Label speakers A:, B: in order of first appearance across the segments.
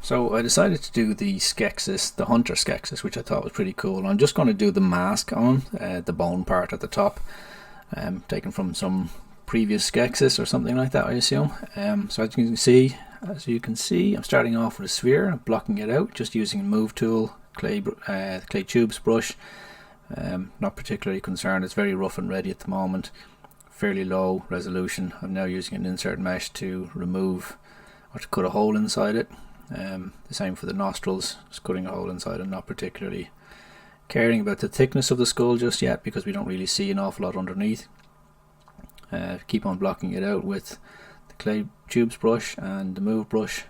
A: So I decided to do the Skeksis, the Hunter Skeksis, which I thought was pretty cool. I'm just going to do the mask on, the bone part at the top, taken from some previous Skeksis or something like that, I assume. So as you can see, I'm starting off with a sphere, I'm blocking it out, just using a move tool, clay tubes brush. Not particularly concerned, it's very rough and ready at the moment, fairly low resolution. I'm now using an insert mesh to remove or to cut a hole inside it. The same for the nostrils, just cutting a hole inside and not particularly caring about the thickness of the skull just yet because we don't really see an awful lot underneath. Keep on blocking it out with the clay tubes brush and the move brush,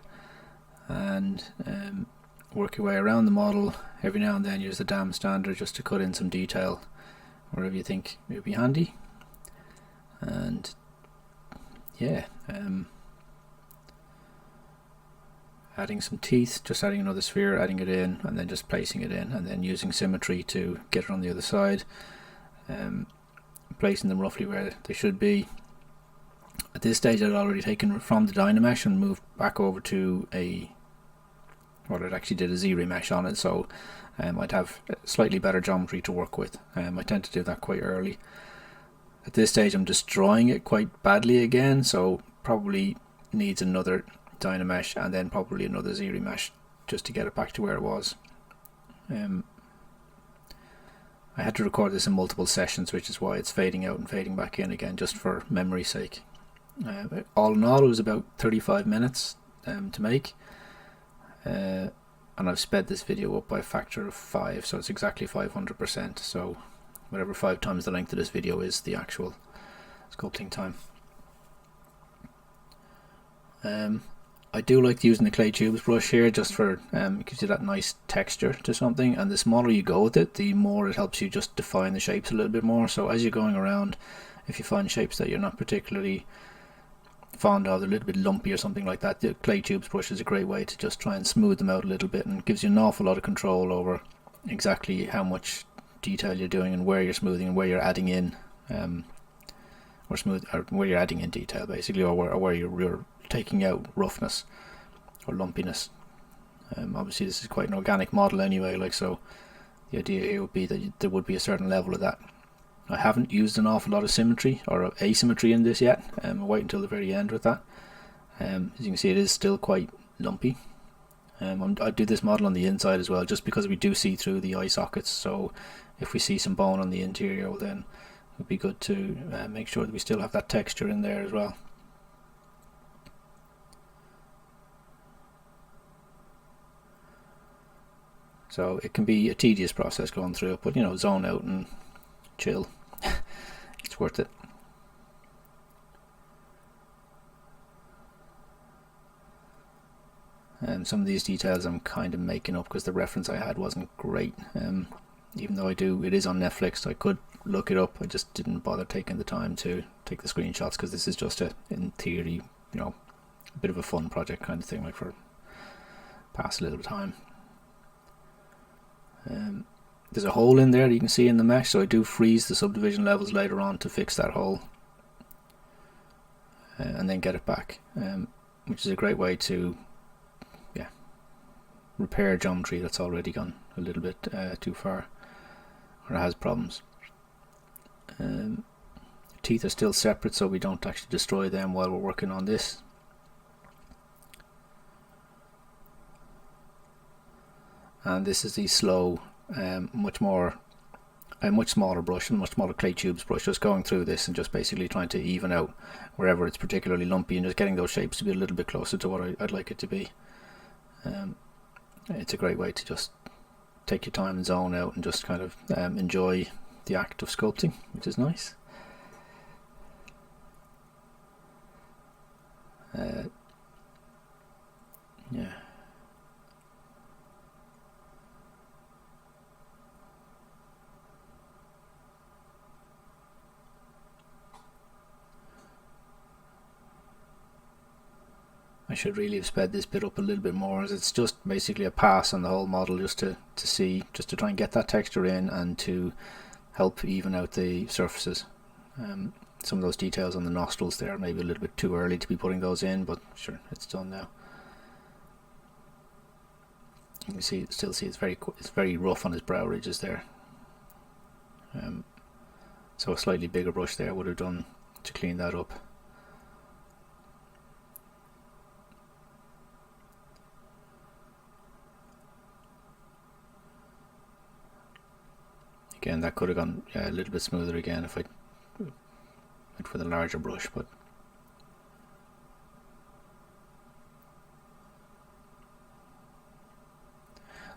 A: and work your way around the model. Every now and then use the dam standard just to cut in some detail wherever you think it would be handy. And yeah, adding some teeth, just adding another sphere, adding it in, and then just placing it in, and then using symmetry to get it on the other side, placing them roughly where they should be. At this stage I'd already taken from the Dynamesh and moved back over to it actually did a ZBrush on it, so I'd have slightly better geometry to work with. I tend to do that quite early. At this stage I'm destroying it quite badly again, so probably needs another Dynamesh and then probably another ZBrush just to get it back to where it was. I had to record this in multiple sessions, which is why it's fading out and fading back in again, just for memory's sake. All in all, it was about 35 minutes to make, and I've sped this video up by a factor of 5, so it's exactly 500%, so whatever 5 times the length of this video is the actual sculpting time. I do like using the clay tubes brush here just for it gives you that nice texture to something, and the smaller you go with it, the more it helps you just define the shapes a little bit more. So as you're going around, if you find shapes that you're not particularly fond of, they're a little bit lumpy or something like that, the clay tubes brush is a great way to just try and smooth them out a little bit, and gives you an awful lot of control over exactly how much detail you're doing and where you're smoothing and where you're adding in where you're adding in detail basically, or where you're taking out roughness or lumpiness. Obviously this is quite an organic model anyway, so the idea here would be that there would be a certain level of that. I haven't used an awful lot of symmetry or asymmetry in this yet. I'll wait until the very end with that. As you can see, it is still quite lumpy. I do this model on the inside as well, just because we do see through the eye sockets, so if we see some bone on the interior, well, then it would be good to make sure that we still have that texture in there as well. So it can be a tedious process going through it, but zone out and chill. It's worth it. And some of these details I'm kind of making up because the reference I had wasn't great. Even though it is on Netflix, I could look it up. I just didn't bother taking the time to take the screenshots because this is just in theory, a bit of a fun project kind of thing, like for pass a little time. There's a hole in there that you can see in the mesh, so I do freeze the subdivision levels later on to fix that hole and then get it back, which is a great way to repair geometry that's already gone a little bit too far or has problems. Teeth are still separate, so we don't actually destroy them while we're working on this. And this is the slow, much smaller brush and much smaller clay tubes brush, just going through this and just basically trying to even out wherever it's particularly lumpy and just getting those shapes to be a little bit closer to what I'd like it to be. It's a great way to just take your time and zone out and just kind of enjoy the act of sculpting, which is nice. Yeah. I should really have sped this bit up a little bit more, as it's just basically a pass on the whole model just to try and get that texture in and to help even out the surfaces. Some of those details on the nostrils there, maybe a little bit too early to be putting those in, but sure, it's done now. You can see, still see it's very rough on his brow ridges there. So a slightly bigger brush there would have done to clean that up. Again, that could have gone a little bit smoother again if I went with a larger brush, but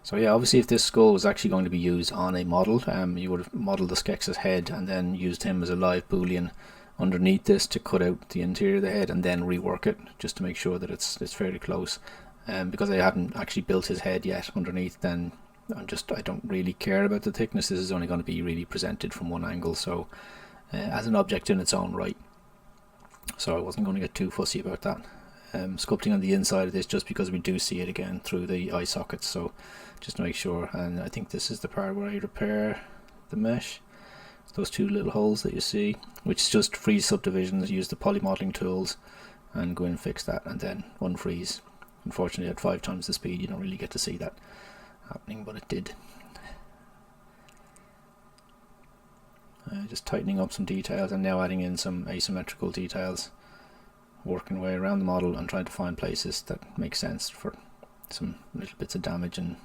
A: so yeah, obviously if this skull was actually going to be used on a model, you would have modelled the Skeksis head and then used him as a live boolean underneath this to cut out the interior of the head and then rework it just to make sure that it's fairly close. Because I haven't actually built his head yet underneath, then I don't really care about the thickness. This is only going to be really presented from one angle, so as an object in its own right. So I wasn't going to get too fussy about that. Sculpting on the inside of this just because we do see it again through the eye sockets, so just to make sure. And I think this is the part where I repair the mesh, those two little holes that you see, which is just freeze subdivisions. Use the poly modeling tools and go in and fix that, and then unfreeze. Unfortunately at 5 times the speed you don't really get to see that happening, but it did. Just tightening up some details and now adding in some asymmetrical details, working my way around the model and trying to find places that make sense for some little bits of damage. And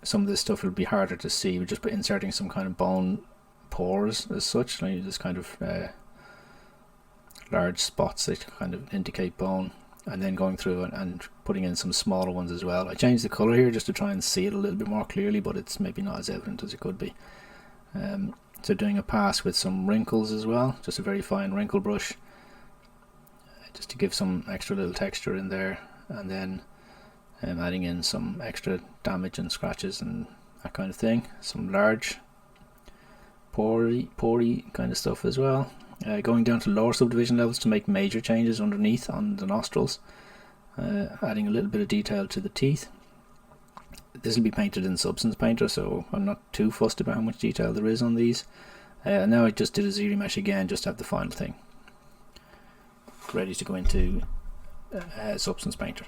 A: some of this stuff will be harder to see. We're just inserting some kind of bone pores as such, like this kind of large spots that kind of indicate bone, and then going through and putting in some smaller ones as well. I changed the color here just to try and see it a little bit more clearly, but it's maybe not as evident as it could be. So doing a pass with some wrinkles as well, just a very fine wrinkle brush, just to give some extra little texture in there, and then adding in some extra damage and scratches and that kind of thing. Some large pory kind of stuff as well. Going down to lower subdivision levels to make major changes underneath on the nostrils, adding a little bit of detail to the teeth. This will be painted in Substance Painter, so I'm not too fussed about how much detail there is on these. Now I just did a ZBrush again just to have the final thing ready to go into Substance Painter.